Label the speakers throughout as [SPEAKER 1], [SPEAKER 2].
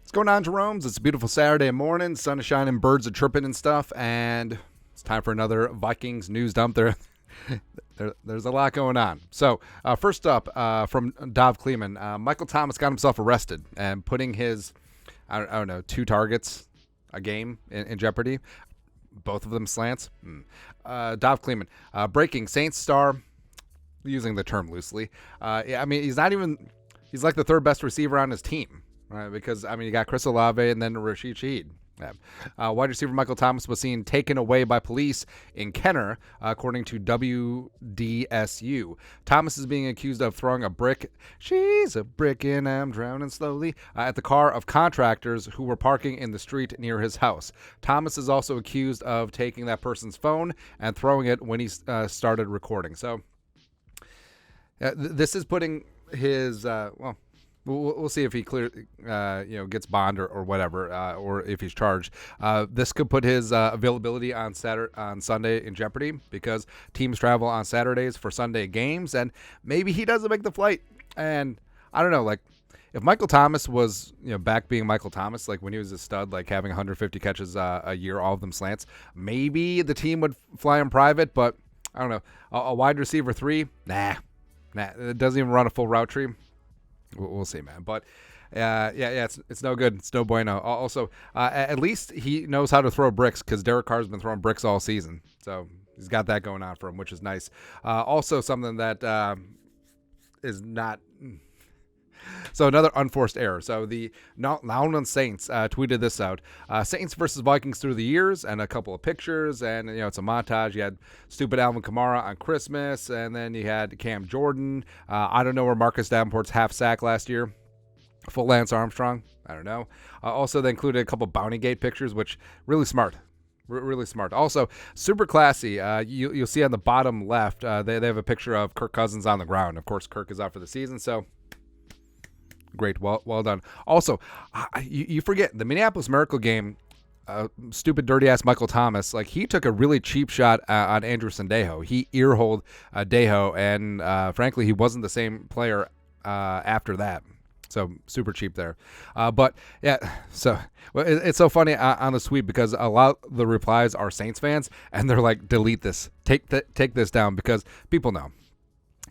[SPEAKER 1] What's going on, Jeromes? It's a beautiful Saturday morning. Sun is shining, birds are chirping and stuff, and it's time for another Vikings news dump. There's a lot going on. So, first up, from Dov Kleeman, Michael Thomas got himself arrested and putting his, I don't know, 2 targets a game in jeopardy. Both of them slants. Dov Kleeman, breaking Saints star, using the term loosely. He's like the 3rd best receiver on his team. Right, because, you got Chris Olave and then Rashid Shaheed. Yeah. Wide receiver Michael Thomas was seen taken away by police in Kenner, according to WDSU. Thomas is being accused of throwing a brick, she's a brick and I'm drowning slowly, at the car of contractors who were parking in the street near his house. Thomas is also accused of taking that person's phone and throwing it when he started recording. So, this is putting his, We'll see if he gets bond or whatever, or if he's charged. This could put his availability on Sunday in jeopardy because teams travel on Saturdays for Sunday games, and maybe he doesn't make the flight. And I don't know, like if Michael Thomas was back being Michael Thomas, like when he was a stud, like having 150 catches a year, all of them slants, maybe the team would fly him private. But I don't know, a wide receiver 3, nah, it doesn't even run a full route tree. We'll see, man. But, it's no good. It's no bueno. Also, at least he knows how to throw bricks because Derek Carr's been throwing bricks all season. So he's got that going on for him, which is nice. Also, something that is not... So another unforced error. So the Now Saints tweeted this out. Saints versus Vikings through the years, and a couple of pictures, and it's a montage. You had stupid Alvin Kamara on Christmas, and then you had Cam Jordan. I don't know where Marcus Davenport's half sack last year. Full Lance Armstrong. I don't know. Also, they included a couple Bounty Gate pictures, which really smart. Really smart. Also, super classy. You'll see on the bottom left, they have a picture of Kirk Cousins on the ground. Of course, Kirk is out for the season, so great. Well done. Also, you forget the Minneapolis Miracle game, stupid, dirty-ass Michael Thomas, like he took a really cheap shot on Andrew Sendejo. He earholed Dejo, and frankly, he wasn't the same player after that. So super cheap there. But yeah, so it's so funny on the tweet because a lot of the replies are Saints fans, and they're like, delete this, take this down, because people know.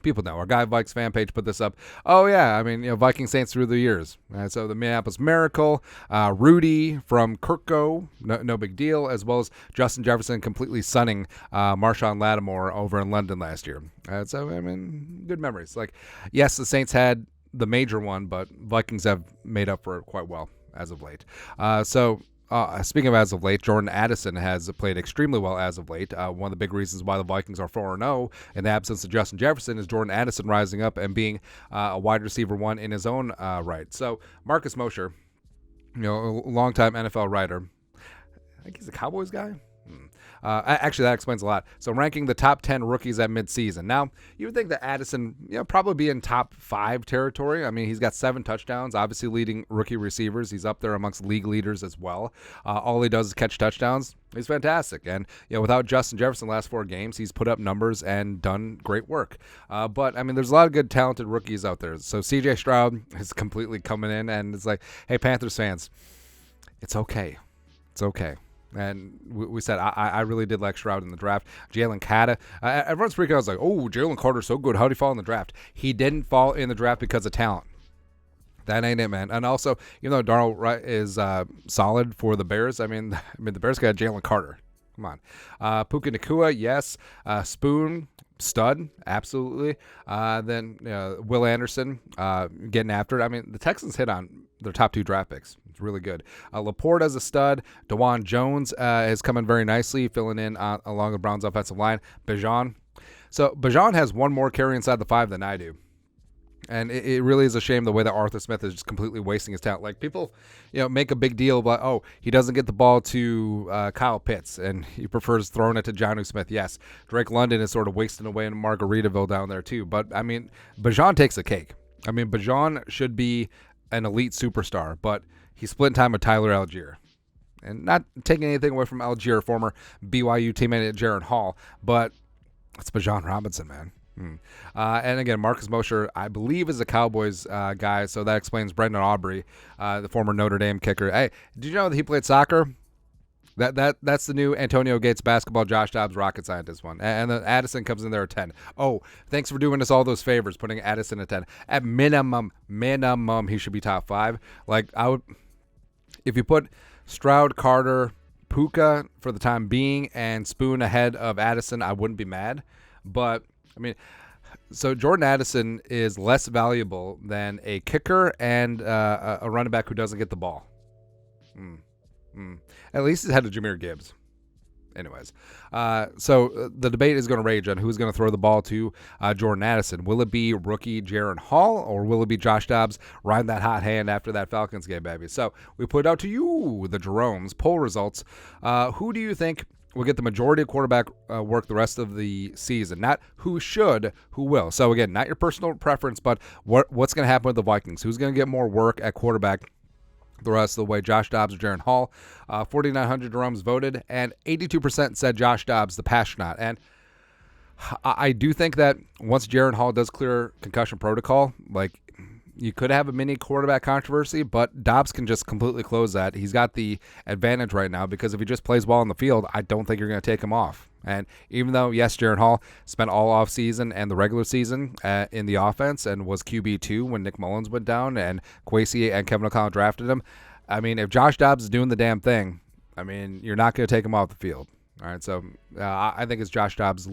[SPEAKER 1] Our Guy Vikes fan page put this up. Oh, yeah. Viking Saints through the years. So the Minneapolis Miracle, Rudy from Kirko, no big deal, as well as Justin Jefferson completely sunning Marshawn Lattimore over in London last year. Good memories. Like, yes, the Saints had the major one, but Vikings have made up for it quite well as of late. Speaking of as of late, Jordan Addison has played extremely well as of late. One of the big reasons why the Vikings are 4-0 in the absence of Justin Jefferson is Jordan Addison rising up and being a wide receiver 1 in his own right. So Marcus Mosher, a longtime NFL writer, I think he's a Cowboys guy. Actually, that explains a lot. So ranking the top 10 rookies at midseason. Now, you would think that Addison, probably be in top 5 territory. He's got 7 touchdowns, obviously leading rookie receivers. He's up there amongst league leaders as well. All he does is catch touchdowns. He's fantastic. And, without Justin Jefferson last 4 games, he's put up numbers and done great work. But there's a lot of good, talented rookies out there. So CJ Stroud is completely coming in, and it's like, hey, Panthers fans, it's okay. It's okay. And we said, I really did like Stroud in the draft. Jalen Carter, everyone's freaking out. I was like, oh, Jalen Carter's so good. How did he fall in the draft? He didn't fall in the draft because of talent. That ain't it, man. And also, even though Darnold Wright is solid for the Bears, the Bears got Jalen Carter. Come on. Puka Nacua, yes. Spoon, stud, absolutely. Then Will Anderson getting after it. The Texans hit on their top 2 draft picks. It's really good. Laporte as a stud. DeJuan Jones is coming very nicely, filling in along the Browns' offensive line. Bijan. So Bijan has 1 more carry inside the 5 than I do. And it really is a shame the way that Arthur Smith is just completely wasting his talent. Like, people, make a big deal about, oh, he doesn't get the ball to Kyle Pitts, and he prefers throwing it to Jonnu Smith. Yes, Drake London is sort of wasting away in Margaritaville down there too. But, Bijan takes the cake. Bijan should be an elite superstar, but he's splitting time with Tyler Algier. And not taking anything away from Algier, former BYU teammate Jaron Hall, but it's Bijan Robinson, man. And again, Marcus Mosher, I believe, is a Cowboys guy, so that explains Brendan Aubrey, the former Notre Dame kicker. Hey, did you know that he played soccer? That's the new Antonio Gates basketball, Josh Dobbs rocket scientist one. And then Addison comes in there at 10. Oh, thanks for doing us all those favors, putting Addison at 10. At minimum, he should be top 5. Like, I would, if you put Stroud, Carter, Puka for the time being, and Spoon ahead of Addison, I wouldn't be mad. But, I mean, so Jordan Addison is less valuable than a kicker and a running back who doesn't get the ball. At least he's ahead of Jahmyr Gibbs. Anyways, so the debate is going to rage on who's going to throw the ball to Jordan Addison. Will it be rookie Jaron Hall, or will it be Josh Dobbs riding that hot hand after that Falcons game, baby? So we put out to you the Jerome's poll results. Who do you think will get the majority of quarterback work the rest of the season? Not who should, who will. So again, not your personal preference, but what's going to happen with the Vikings? Who's going to get more work at quarterback the rest of the way? Josh Dobbs or Jaron Hall? 4,900 Jerome's voted, and 82% said Josh Dobbs, the passionate. And I do think that once Jaron Hall does clear concussion protocol, like, you could have a mini quarterback controversy, but Dobbs can just completely close that. He's got the advantage right now because if he just plays well on the field, I don't think you're going to take him off. And even though, yes, Jaron Hall spent all offseason and the regular season in the offense and was QB2 when Nick Mullins went down and Kwesi and Kevin O'Connell drafted him, I mean, if Josh Dobbs is doing the damn thing, I mean, you're not going to take him off the field. All right, so I think it's Josh Dobbs'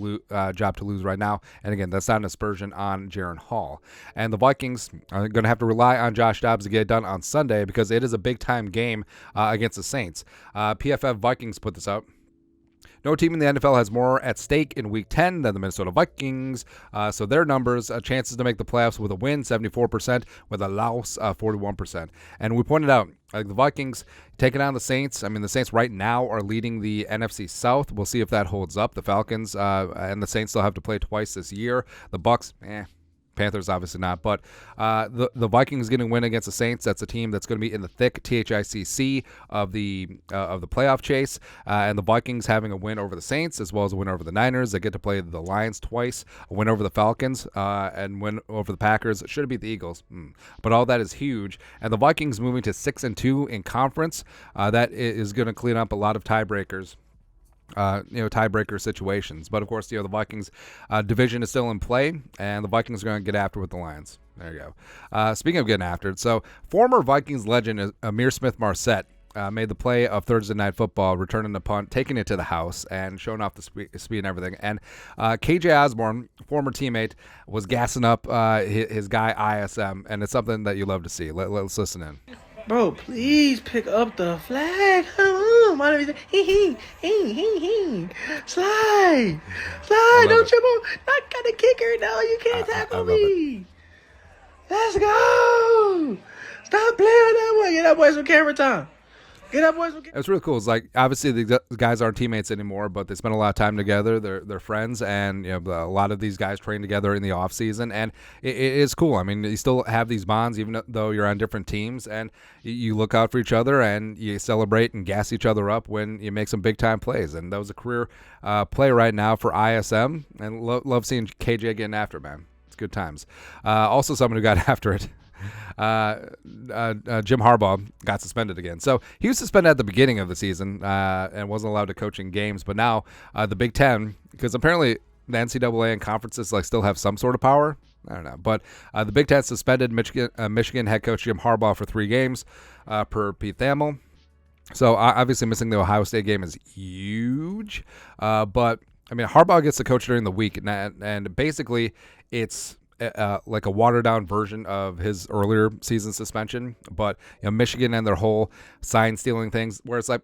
[SPEAKER 1] job to lose right now. And again, that's not an aspersion on Jaron Hall. And the Vikings are going to have to rely on Josh Dobbs to get it done on Sunday because it is a big-time game against the Saints. PFF Vikings put this out. No team in the NFL has more at stake in Week 10 than the Minnesota Vikings. So their numbers, chances to make the playoffs with a win, 74%, with a loss, 41%. And we pointed out, the Vikings taking on the Saints. I mean, the Saints right now are leading the NFC South. We'll see if that holds up. The Falcons and the Saints still have to play twice this year. The Bucks, Panthers obviously not, but the Vikings getting a win against the Saints. That's a team that's going to be in the thick THICC of the playoff chase, and the Vikings having a win over the Saints as well as a win over the Niners. They get to play the Lions twice, a win over the Falcons, and win over the Packers. Should have beat the Eagles, but all that is huge. And the Vikings moving to 6-2 in conference. That is going to clean up a lot of tiebreakers. Tiebreaker situations. But of course, the Vikings division is still in play, and the Vikings are going to get after it with the Lions. There you go. Speaking of getting after it, so former Vikings legend Amir SmithMarett made the play of Thursday Night Football, returning the punt, taking it to the house, and showing off the speed and everything. And KJ Osborne, former teammate, was gassing up his guy ISM, and it's something that you love to see. Let's listen in.
[SPEAKER 2] Bro, please pick up the flag. Come on. Slide. Don't trip on. I got a kicker. No, you can't tackle me. Let's go. Stop playing with that boy. Get that boy some camera time.
[SPEAKER 1] It's really cool. It's like, obviously the guys aren't teammates anymore, but they spend a lot of time together. They're friends, and a lot of these guys train together in the off season, and it is cool. I mean, you still have these bonds even though you're on different teams, and you look out for each other and you celebrate and gas each other up when you make some big time plays. And that was a career play right now for ISM, and love seeing KJ getting after it, man. It's good times. Also, someone who got after it. Jim Harbaugh got suspended again. So he was suspended at the beginning of the season and wasn't allowed to coach in games. But now the Big Ten, because apparently the NCAA and conferences still have some sort of power. I don't know. But the Big Ten suspended Michigan head coach Jim Harbaugh for 3 games per Pete Thamel. So obviously missing the Ohio State game is huge. But I mean, Harbaugh gets to coach during the week, and basically it's like a watered down version of his earlier season suspension. But Michigan and their whole sign stealing things, where it's like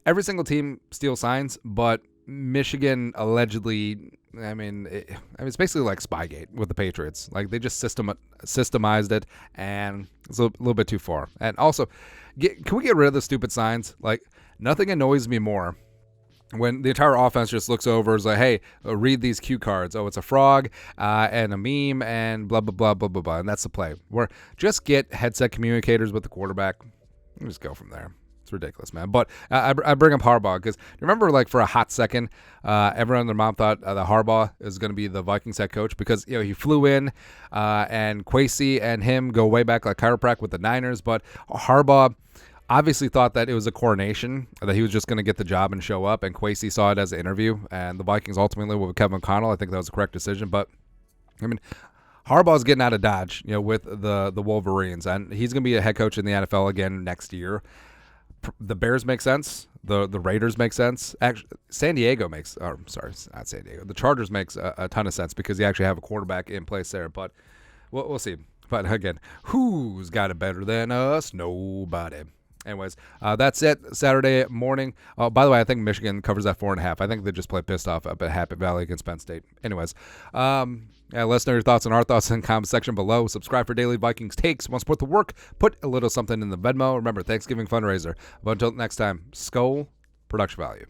[SPEAKER 1] every single team steals signs, but Michigan allegedly, it's basically like Spygate with the Patriots. Like, they just systemized it, and it's a little bit too far. And also, can we get rid of the stupid signs? Like, nothing annoys me more when the entire offense just looks over, is like, hey, read these cue cards. Oh, it's a frog and a meme and blah, blah, blah, blah, blah, blah. And that's the play. Where just get headset communicators with the quarterback and just go from there. It's ridiculous, man. But I bring up Harbaugh because remember, like for a hot second, everyone and their mom thought that Harbaugh is going to be the Vikings head coach because he flew in, and Kwesi and him go way back like chiropractic with the Niners. But Harbaugh obviously thought that it was a coronation, that he was just going to get the job and show up. And Kwesi saw it as an interview, and the Vikings ultimately went with Kevin O'Connell. I think that was the correct decision. But I mean, Harbaugh's getting out of Dodge, with the Wolverines, and he's going to be a head coach in the NFL again next year. The Bears make sense. The Raiders make sense. Actually, San Diego makes. Or sorry, not San Diego. The Chargers makes a ton of sense because you actually have a quarterback in place there. But we'll see. But again, who's got it better than us? Nobody. Anyways, that's it. Saturday morning. Oh, by the way, I think Michigan covers that 4.5. I think they just play pissed off up at Happy Valley against Penn State. Anyways, let us know your thoughts on our thoughts in the comment section below. Subscribe for daily Vikings takes. Want to support the work? Put a little something in the Venmo. Remember, Thanksgiving fundraiser. But until next time, Skull Production Value.